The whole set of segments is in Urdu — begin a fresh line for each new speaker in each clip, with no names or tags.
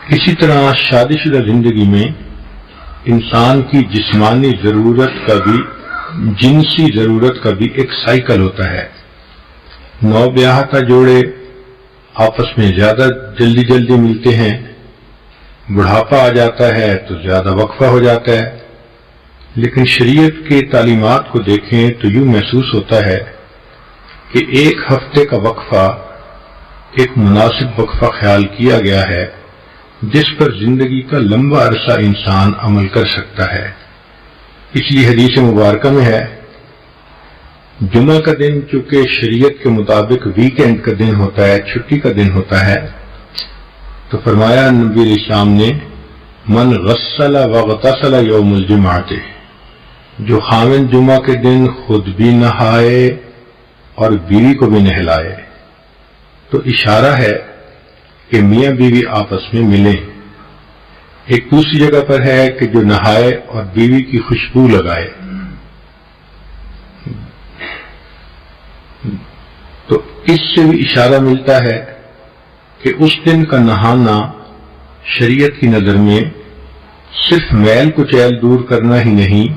اسی طرح شادی شدہ زندگی میں انسان کی جسمانی ضرورت کا بھی جنسی ضرورت کا بھی ایک سائیکل ہوتا ہے۔ نو بیاہتا جوڑے آپس میں زیادہ جلدی ملتے ہیں، بڑھاپا آ جاتا ہے تو زیادہ وقفہ ہو جاتا ہے، لیکن شریعت کے تعلیمات کو دیکھیں تو یوں محسوس ہوتا ہے کہ ایک ہفتے کا وقفہ ایک مناسب وقفہ خیال کیا گیا ہے جس پر زندگی کا لمبا عرصہ انسان عمل کر سکتا ہے۔ اس لیے حدیث مبارکہ میں ہے، جمعہ کا دن چونکہ شریعت کے مطابق ویکینڈ کا دن ہوتا ہے، چھٹی کا دن ہوتا ہے، تو فرمایا نبی علیہ السلام نے، من غسل واغتسل یوم الجمعۃ، جو خامن جمعہ کے دن خود بھی نہائے اور بیوی کو بھی نہلائے، تو اشارہ ہے کہ میاں بیوی آپس میں ملیں۔ ایک دوسری جگہ پر ہے کہ جو نہائے اور بیوی کی خوشبو لگائے۔ تو اس سے بھی اشارہ ملتا ہے کہ اس دن کا نہانا شریعت کی نظر میں صرف میل کچیل دور کرنا ہی نہیں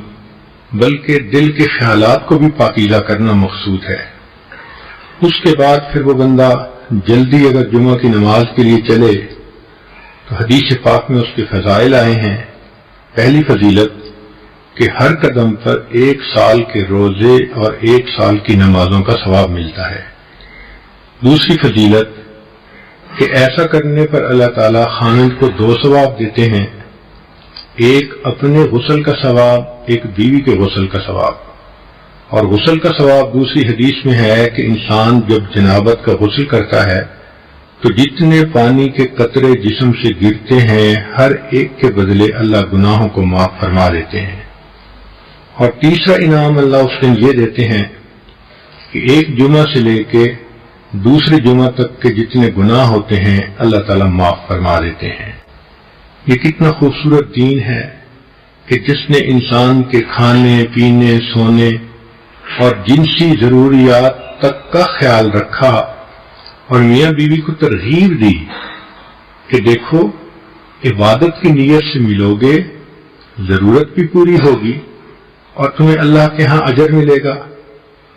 بلکہ دل کے خیالات کو بھی پاکیزہ کرنا مقصود ہے۔ اس کے بعد پھر وہ بندہ جلدی اگر جمعہ کی نماز کے لیے چلے تو حدیث پاک میں اس کے فضائل آئے ہیں۔ پہلی فضیلت کہ ہر قدم پر 1 سال کے روزے اور 1 سال کی نمازوں کا ثواب ملتا ہے۔ دوسری فضیلت کہ ایسا کرنے پر اللہ تعالی خامند کو 2 ثواب دیتے ہیں، ایک اپنے غسل کا ثواب، ایک بیوی کے غسل کا ثواب۔ اور غسل کا ثواب دوسری حدیث میں ہے کہ انسان جب جنابت کا غسل کرتا ہے تو جتنے پانی کے قطرے جسم سے گرتے ہیں ہر ایک کے بدلے اللہ گناہوں کو معاف فرما دیتے ہیں۔ اور تیسرا انعام اللہ اس دن یہ دیتے ہیں کہ ایک جمعہ سے لے کے دوسرے جمعہ تک کے جتنے گناہ ہوتے ہیں اللہ تعالیٰ معاف فرما دیتے ہیں۔ یہ کتنا خوبصورت دین ہے کہ جس نے انسان کے کھانے پینے سونے اور جنسی ضروریات تک کا خیال رکھا اور میاں بیوی کو ترغیب دی کہ دیکھو عبادت کی نیت سے ملو گے، ضرورت بھی پوری ہوگی اور تمہیں اللہ کے ہاں اجر ملے گا۔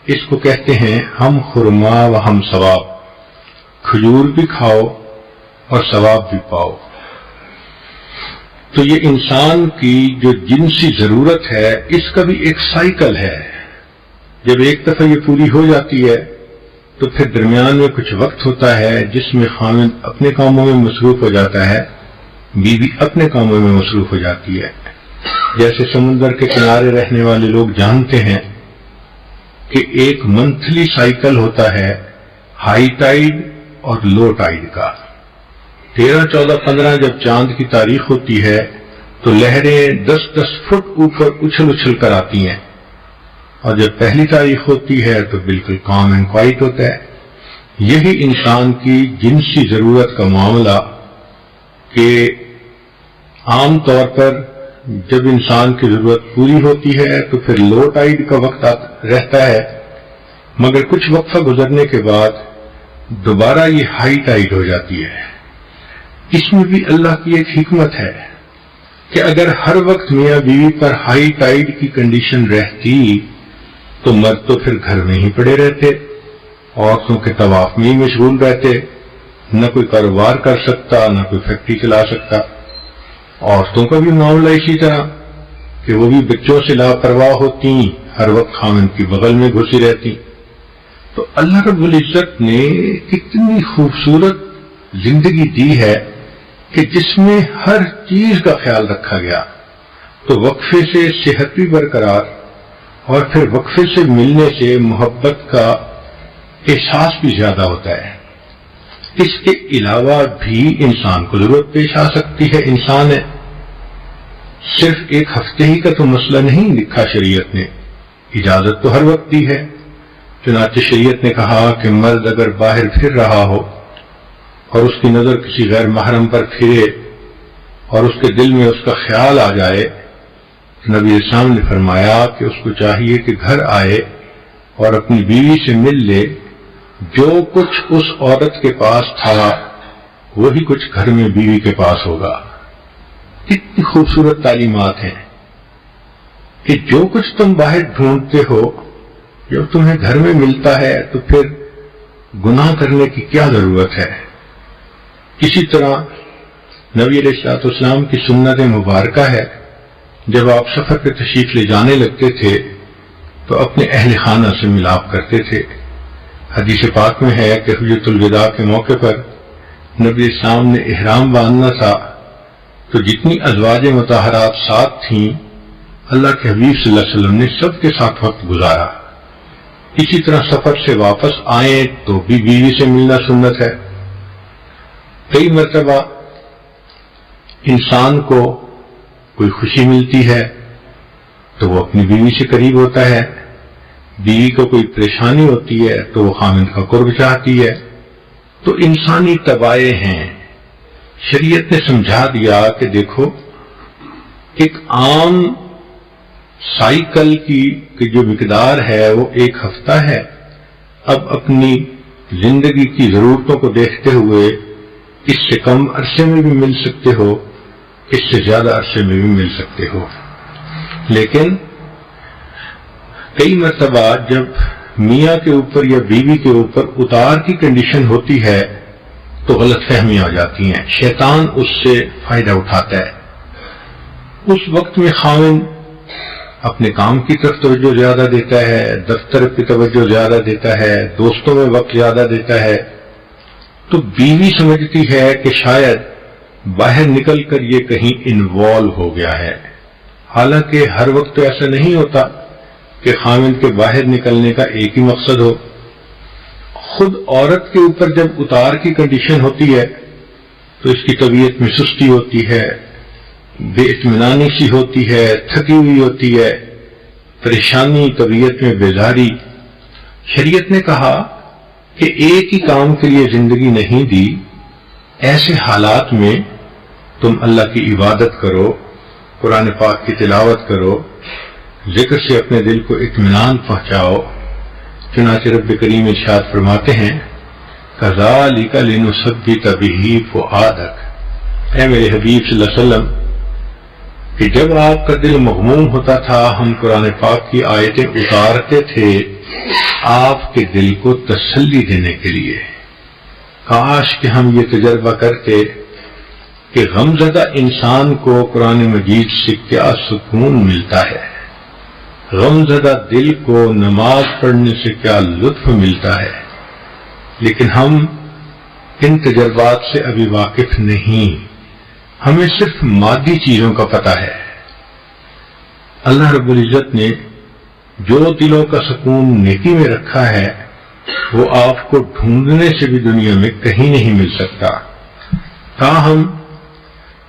اس کو کہتے ہیں ہم خرما و ہم ثواب، کھجور بھی کھاؤ اور ثواب بھی پاؤ۔ تو یہ انسان کی جو جنسی ضرورت ہے اس کا بھی ایک سائیکل ہے۔ جب ایک دفعہ یہ پوری ہو جاتی ہے تو پھر درمیان میں کچھ وقت ہوتا ہے جس میں خامند اپنے کاموں میں مصروف ہو جاتا ہے، بیوی اپنے کاموں میں مصروف ہو جاتی ہے۔ جیسے سمندر کے کنارے رہنے والے لوگ جانتے ہیں کہ ایک منتھلی سائیکل ہوتا ہے ہائی ٹائیڈ اور لو ٹائیڈ کا۔ 13، 14، 15 جب چاند کی تاریخ ہوتی ہے تو لہریں 10-10 فٹ اوپر اچھل کر آتی ہیں، اور جب پہلی تاریخ ہوتی ہے تو بالکل کام اینڈ کوائٹ ہوتا ہے۔ یہی انسان کی جنسی ضرورت کا معاملہ کہ عام طور پر جب انسان کی ضرورت پوری ہوتی ہے تو پھر لو ٹائیڈ کا وقت رہتا ہے، مگر کچھ وقفہ گزرنے کے بعد دوبارہ یہ ہائی ٹائیڈ ہو جاتی ہے۔ اس میں بھی اللہ کی ایک حکمت ہے کہ اگر ہر وقت میاں بیوی پر ہائی ٹائیڈ کی کنڈیشن رہتی تو مرد تو پھر گھر میں ہی پڑے رہتے، عورتوں کے طواف میں ہی مشغول رہتے، نہ کوئی کاروبار کر سکتا نہ کوئی فیکٹری چلا سکتا۔ عورتوں کا بھی معاملہ اسی طرح کہ وہ بھی بچوں سے لاپرواہ ہوتی، ہر وقت خامن کی بغل میں گھسی رہتی۔ تو اللہ رب العزت نے کتنی خوبصورت زندگی دی ہے کہ جس میں ہر چیز کا خیال رکھا گیا۔ تو وقفے سے صحت بھی برقرار اور پھر وقفے سے ملنے سے محبت کا احساس بھی زیادہ ہوتا ہے۔ اس کے علاوہ بھی انسان کو ضرورت پیش آ سکتی ہے، انسان ہے، صرف ایک ہفتے ہی کا تو مسئلہ نہیں لکھا شریعت نے، اجازت تو ہر وقت دی ہے۔ چنانچہ شریعت نے کہا کہ مرد اگر باہر پھر رہا ہو اور اس کی نظر کسی غیر محرم پر پھرے اور اس کے دل میں اس کا خیال آ جائے، نبی اسلام نے فرمایا کہ اس کو چاہیے کہ گھر آئے اور اپنی بیوی سے مل لے، جو کچھ اس عورت کے پاس تھا وہی کچھ گھر میں بیوی کے پاس ہوگا۔ کتنی خوبصورت تعلیمات ہیں کہ جو کچھ تم باہر ڈھونڈتے ہو جب تمہیں گھر میں ملتا ہے تو پھر گناہ کرنے کی کیا ضرورت ہے۔ اسی طرح نبی علیہ الصلوۃ والسلام کی سنت مبارکہ ہے، جب آپ سفر پہ تشریف لے جانے لگتے تھے تو اپنے اہل خانہ سے ملاپ کرتے تھے۔ حدیث پاک میں ہے کہ حجۃ الوداع کے موقع پر نبی اسلام نے احرام باندھنا تھا تو جتنی ازواج مطہرات ساتھ تھیں اللہ کے حبیب صلی اللہ علیہ وسلم نے سب کے ساتھ وقت گزارا۔ اسی طرح سفر سے واپس آئیں تو بھی بیوی سے ملنا سنت ہے۔ کئی مرتبہ انسان کو کوئی خوشی ملتی ہے تو وہ اپنی بیوی سے قریب ہوتا ہے، بیوی کو کوئی پریشانی ہوتی ہے تو وہ خامند کا قرب چاہتی ہے۔ تو انسانی طبائع ہیں۔ شریعت نے سمجھا دیا کہ دیکھو ایک عام سائیکل کی جو مقدار ہے وہ 1 ہفتہ ہے، اب اپنی زندگی کی ضرورتوں کو دیکھتے ہوئے اس سے کم عرصے میں بھی مل سکتے ہو، اس سے زیادہ عرصے میں بھی مل سکتے ہو۔ لیکن کئی مرتبہ جب میاں کے اوپر یا بیوی کے اوپر اتار کی کنڈیشن ہوتی ہے تو غلط فہمیاں ہو جاتی ہیں، شیطان اس سے فائدہ اٹھاتا ہے۔ اس وقت میں خاوند اپنے کام کی طرف توجہ زیادہ دیتا ہے، دفتر کی توجہ زیادہ دیتا ہے، دوستوں میں وقت زیادہ دیتا ہے، تو بیوی سمجھتی ہے کہ شاید باہر نکل کر یہ کہیں انوالو ہو گیا ہے۔ حالانکہ ہر وقت تو ایسا نہیں ہوتا کہ خاوند کے باہر نکلنے کا ایک ہی مقصد ہو۔ خود عورت کے اوپر جب اتار کی کنڈیشن ہوتی ہے تو اس کی طبیعت میں سستی ہوتی ہے، بے اطمینانی سی ہوتی ہے، تھکی ہوئی ہوتی ہے، پریشانی، طبیعت میں بیزاری۔ شریعت نے کہا کہ ایک ہی کام کے لیے زندگی نہیں دی، ایسے حالات میں تم اللہ کی عبادت کرو، قرآن پاک کی تلاوت کرو، ذکر سے اپنے دل کو اطمینان پہنچاؤ۔ چنانچہ رب کریم ارشاد فرماتے ہیں کذالک لنثبت بہ فؤادک، اے میرے حبیب صلی اللہ علیہ وسلم کہ جب آپ کا دل مغموم ہوتا تھا ہم قرآن پاک کی آیتیں اتارتے تھے آپ کے دل کو تسلی دینے کے لیے۔ کاش کہ ہم یہ تجربہ کرتے کہ غمزدہ انسان کو قرآن مجید سے کیا سکون ملتا ہے، غمزدہ دل کو نماز پڑھنے سے کیا لطف ملتا ہے، لیکن ہم ان تجربات سے ابھی واقف نہیں، ہمیں صرف مادی چیزوں کا پتہ ہے۔ اللہ رب العزت نے جو دلوں کا سکون نیکی میں رکھا ہے وہ آپ کو ڈھونڈنے سے بھی دنیا میں کہیں نہیں مل سکتا۔ تاہم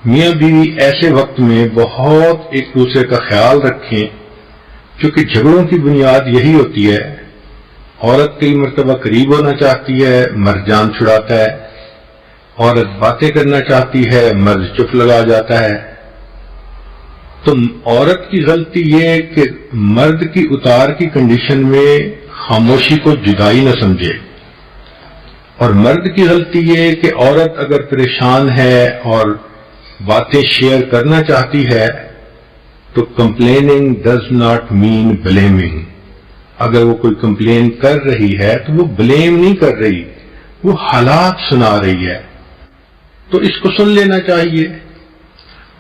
میاں بیوی ایسے وقت میں بہت ایک دوسرے کا خیال رکھیں، کیونکہ جھگڑوں کی بنیاد یہی ہوتی ہے۔ عورت کئی مرتبہ قریب ہونا چاہتی ہے، مرد جان چھڑاتا ہے، عورت باتیں کرنا چاہتی ہے، مرد چپ لگا جاتا ہے۔ تو عورت کی غلطی یہ کہ مرد کی اتار کی کنڈیشن میں خاموشی کو جدائی نہ سمجھے، اور مرد کی غلطی یہ کہ عورت اگر پریشان ہے اور باتیں شیئر کرنا چاہتی ہے تو complaining does not mean blaming. اگر وہ کوئی کمپلین کر رہی ہے تو وہ بلیم نہیں کر رہی، وہ حالات سنا رہی ہے، تو اس کو سن لینا چاہیے۔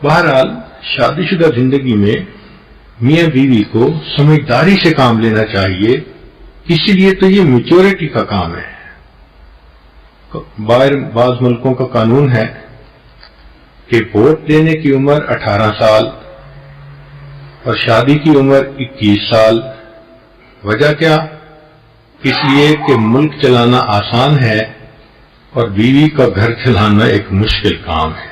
بہرحال شادی شدہ زندگی میں میاں بیوی کو سمجھداری سے کام لینا چاہیے، اسی لیے تو یہ میچورٹی کا کام ہے۔ بعض ملکوں کا قانون ہے کہ ووٹ دینے کی عمر 18 سال اور شادی کی عمر 21 سال۔ وجہ کیا؟ اس لیے کہ ملک چلانا آسان ہے اور بیوی کا گھر چلانا ایک مشکل کام ہے۔